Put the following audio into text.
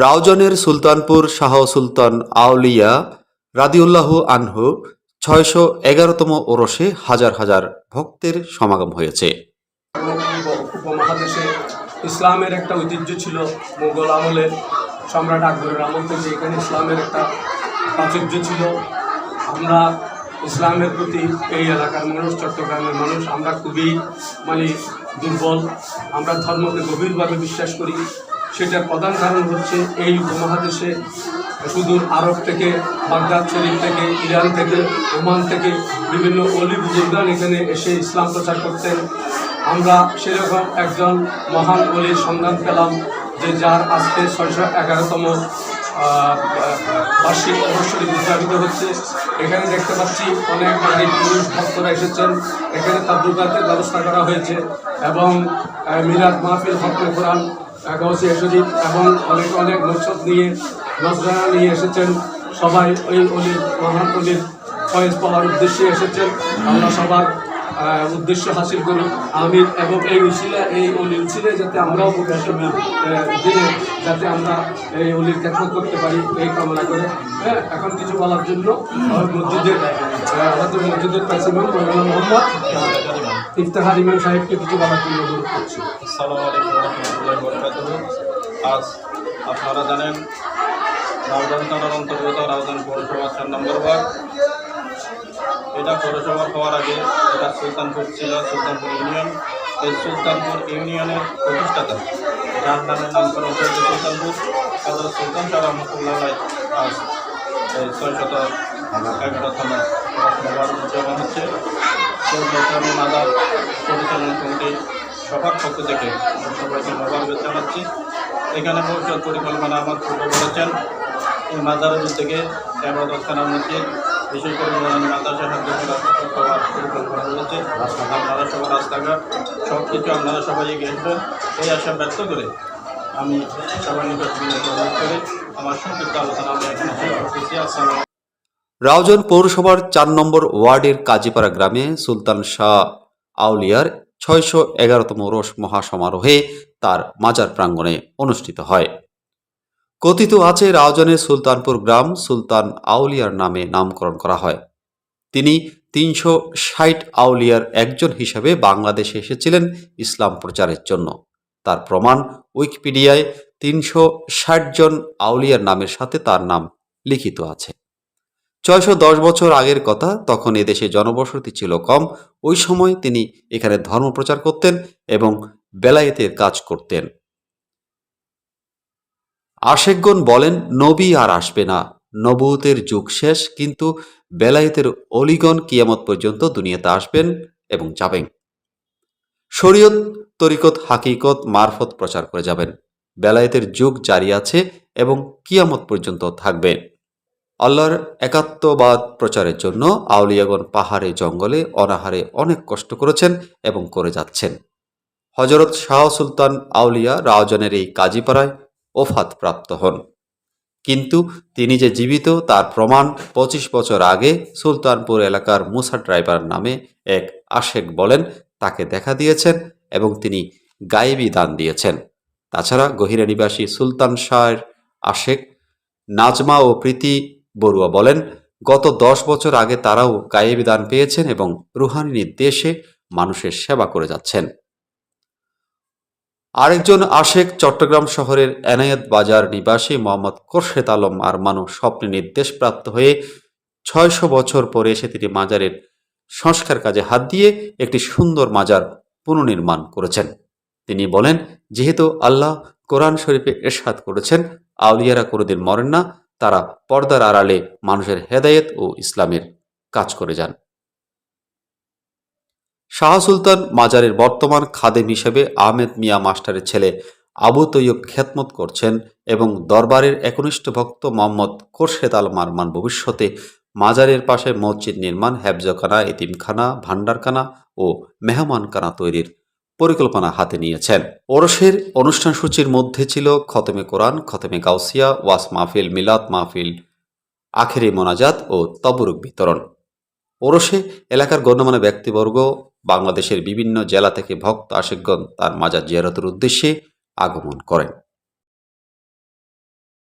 রাউজানের সুলতানপুর শাহ সুলতান আউলিয়া রাদিউল্লাহু আনহু ৬১১তম ওরসে হাজার হাজার ভক্তের সমাগম হয়েছে। উপমহাদেশে ইসলামের একটা ঐতিহ্য ছিল। মোগল আমলে সম্রাট আকবরের আমল থেকে এখানে ইসলামের একটা প্রাচুর্য ছিল। আমরা ইসলামের প্রতি এই এলাকার মানুষ, চট্টগ্রামের মানুষ, আমরা খুবই দুর্বল। আমরা ধর্মকে গভীরভাবে বিশ্বাস করি। সেটার প্রধান কারণ হচ্ছে এই উপমহাদেশে সুদূর আরব থেকে, বাগদাদ শরীফ থেকে, ইরান থেকে, ওমান থেকে বিভিন্ন অলি বুজুর্গান এখানে এসে ইসলাম প্রচার করতেন। আমরা সেরকম একজন মহান অলির সন্ধান পেলাম, যে যার আজকে ৬১১তম বার্ষিক অবসরে উদযাপিত হচ্ছে। এখানে দেখতে পাচ্ছি অনেক নারী পুরুষ ভক্তরা এসেছেন। এখানে তাবরুকাতের ব্যবস্থা করা হয়েছে এবং মিলাদ মাহফিল, খতমে কোরআন, গাউসিয়া শরীফ এবং অনেক নজরানা নিয়ে এসেছেন। সবাই ওই অলির, মহান অলির ফয়েজ পাওয়ার উদ্দেশ্যে এসেছেন। আমরা সবার উদ্দেশ্য হাসিল করি, আমিন। এবং এই উসিলা, এই অলির উসিলায় যাতে আমরাও দিনে যাতে আমরা এই অলির খেদমত করতে পারি, এই কামনা করে এখন কিছু বলার জন্য আমাদের মসজিদের প্রেসিডেন্ট মৌলানা মোহাম্মদ ইফতেখার ইমাম সাহেবকে কিছু বলার জন্য অনুরোধ করছি। আসসালামু আলাইকুম ওয়া রাহমাতুল্লাহি ওয়া বারাকাতুহু। আজ আপনারা জানেন রাউজান থানার অন্তর্গত রাউজান পৌরসভা ৪ নম্বর ওয়ার্ড। এটা পৌরসভা হওয়ার আগে এটা সুলতানপুর ছিল, সুলতানপুর ইউনিয়ন। এই সুলতানপুর ইউনিয়নের প্রতিষ্ঠাতা, যার নামের নামকরণ হয়েছে সুলতানপুর, হযরত সুলতান শাহ রহমাতুল্লাহ আজ এই ৬১১তম উদযাপন হচ্ছে। চৌদ্দগ্রামী মাজার পরিচালনা কমিটি সবার পক্ষ থেকে সবাইকে মোবারক জানাচ্ছি। এখানে ভবিষ্যৎ পরিকল্পনা আমার পূর্ব বলেছেন। এই মাজারের উদ্যোগে ইবাদতখানার মসজিদ, বিশেষ করে মাদ্রাসা হওয়ার পরিকল্পনা রয়েছে। আপনারা সবার রাস্তাঘাট সব কিছু আপনারা সবাই এগিয়ে আসবেন, এই আশা ব্যক্ত করে আমি সবার নিকট বিনীত অনুরোধ করে আমার সংক্ষিপ্ত আলোচনা আমি এখানে শেষ করতেছি। আসসালাম। রাউজান পৌরসভার ৪ নম্বর ওয়ার্ডের কাজীপাড়া গ্রামে সুলতান শাহ আউলিয়ার ৬১১তম ওরস মহাসমারোহে তার মাজার প্রাঙ্গণে অনুষ্ঠিত হয়। কথিত আছে রাউজানের সুলতানপুর গ্রাম সুলতান আউলিয়ার নামে নামকরণ করা হয়। তিনি ৩৬০ আউলিয়ার একজন হিসেবে বাংলাদেশে এসেছিলেন ইসলাম প্রচারের জন্য। তার প্রমাণ উইকিপিডিয়ায় ৩৬০ জন আউলিয়ার নামের সাথে তার নাম লিখিত আছে। ৬১০ বছর আগের কথা, তখন এদেশে জনবসতি ছিল কম। ওই সময় তিনি এখানে ধর্ম প্রচার করতেন এবং বেলায়েতের কাজ করতেন। আশেকগণ বলেন, নবী আর আসবে না, নবুয়তের যুগ শেষ, কিন্তু বেলায়েতের অলিগণ কিয়ামত পর্যন্ত দুনিয়াতে আসবেন এবং যাবেন। শরীয়ত, তরিকত, হাকিকত, মারফত প্রচার করে যাবেন। বেলায়েতের যুগ জারি আছে এবং কিয়ামত পর্যন্ত থাকবে। আল্লাহর একাত্মবাদ প্রচারের জন্য আউলিয়াগণ পাহাড়ে জঙ্গলে অনাহারে অনেক কষ্ট করেছেন এবং করে যাচ্ছেন। হযরত শাহ সুলতান আউলিয়া রাউজানের এই কাজীপাড়ায় ওফাত প্রাপ্ত হন, কিন্তু তিনি যে জীবিত তার প্রমাণ ২৫ বছর আগে সুলতানপুর এলাকার মুসা ড্রাইভার নামে এক আশেক বলেন তাকে দেখা দিয়েছেন এবং তিনি গায়েবী দান দিয়েছেন। তাছাড়া গহিরা নিবাসী সুলতান শাহের আশেক নাজমা ও প্রীতি বড়ুয়া বলেন গত ১০ বছর আগে তারাও গায়েবী দান পেয়েছেন এবং রুহানি নির্দেশে মানুষের সেবা করে যাচ্ছেন। আরেকজন আশেক চট্টগ্রাম শহরের এনায়েত বাজার নিবাসী মোহাম্মদ খোরশেদ আলম আরমানও স্বপ্নে নির্দেশপ্রাপ্ত হয়ে ৬০০ বছর পরে এসে তিনি মাজারের সংস্কার কাজে হাত দিয়ে একটি সুন্দর মাজার পুনর্নির্মাণ করেছেন। তিনি বলেন, যেহেতু আল্লাহ কোরআন শরীফে ইরশাদ করেছেন আউলিয়ারা কোনোদিন মরেন না, তারা পর্দার আড়ালে মানুষের হেদায়েত ও ইসলামের কাজ করে যান। শাহ সুলতান মাজারের বর্তমান খাদেম হিসেবে আহমেদ মিয়া মাস্টারের ছেলে আবু তৈয়ব খেদমত করছেন এবং দরবারের একনিষ্ঠ ভক্ত মোহাম্মদ খোরশেদ আলম আরমান ভবিষ্যতে মাজারের পাশে মসজিদ নির্মাণ, হেফজখানা, এতিমখানা, ভান্ডারখানা ও মেহমানখানা তৈরির পরিকল্পনা হাতে নিয়েছেন। ওরসের অনুষ্ঠান সূচির মধ্যে ছিল খতমে কোরআন, খতমে গাউসিয়া, ওয়াস মাহফিল, মিলাদ মাহফিল, আখেরি মোনাজাত ও তবরুক বিতরণ। ওরসে এলাকার গণ্যমান্য ব্যক্তিবর্গ, বাংলাদেশের বিভিন্ন জেলা থেকে ভক্ত আশিকগণ তার মাজার জিয়ারতের উদ্দেশ্যে আগমন করেন।